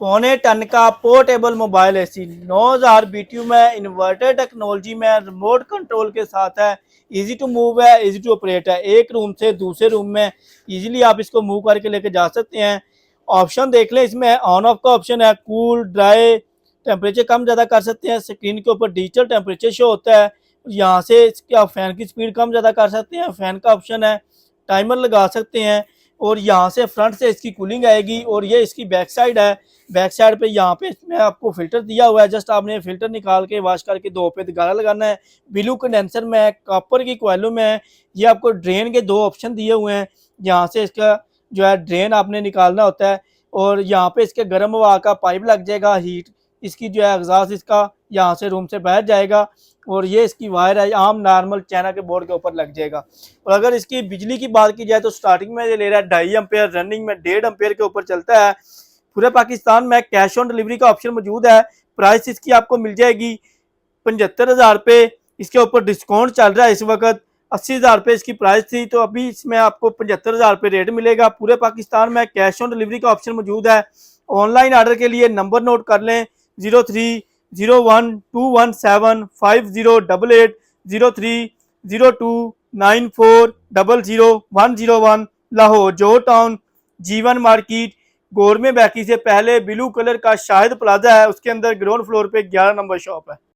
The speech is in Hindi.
पौने टन का पोर्टेबल मोबाइल एसी 9000 BTU में इन्वर्टर टेक्नोलॉजी में रिमोट कंट्रोल के साथ है। इजी टू मूव है, इजी टू ऑपरेट है। एक रूम से दूसरे रूम में इजीली आप इसको मूव करके लेके जा सकते हैं। ऑप्शन देख लें, इसमें ऑन ऑफ का ऑप्शन है, कूल ड्राई, टेम्परेचर कम ज़्यादा कर सकते हैं। स्क्रीन के ऊपर डिजिटल टेम्परेचर शो होता है। यहाँ से इसके आप फैन की स्पीड कम ज़्यादा कर सकते हैं। फैन का ऑप्शन है, टाइमर लगा सकते हैं। और यहाँ से फ्रंट से इसकी कूलिंग आएगी। और ये इसकी बैक साइड है। बैक साइड पे यहाँ पे इसमें आपको फिल्टर दिया हुआ है। जस्ट आपने फिल्टर निकाल के वॉश करके दो पे गाला लगाना है। ब्लू कंडेंसर में है, कॉपर की कोयलों में है। ये आपको ड्रेन के दो ऑप्शन दिए हुए हैं। यहाँ से इसका जो है ड्रेन आपने निकालना होता है। और यहाँ पे इसके गर्म हवा का पाइप लग जाएगा, हीट इसकी जो है एग्जॉस्ट इसका यहाँ से रूम से बाहर जाएगा। और ये इसकी वायर है, आम नॉर्मल चाइना के बोर्ड के ऊपर लग जाएगा। और अगर इसकी बिजली की बात की जाए तो स्टार्टिंग में ये ले रहा है 2.5 एम्पेयर, रनिंग में 1.5 एम्पेयर के ऊपर चलता है। पूरे पाकिस्तान में कैश ऑन डिलीवरी का ऑप्शन मौजूद है। प्राइस इसकी आपको मिल जाएगी 75,000 रुपये। इसके ऊपर डिस्काउंट चल रहा है इस वक्त। 80,000 रुपये इसकी प्राइस थी, तो अभी इसमें आपको 75,000 रुपये रेट मिलेगा। पूरे पाकिस्तान में कैश ऑन डिलीवरी का ऑप्शन मौजूद है। ऑनलाइन ऑर्डर के लिए नंबर नोट कर लें, 0301217508, 030294000101, लाहौर जोर टाउन, जीवन मार्केट, गोरमे बैकी से पहले ब्लू कलर का शाहिद प्लाजा है, उसके अंदर ग्राउंड फ्लोर पे 11 नंबर शॉप है।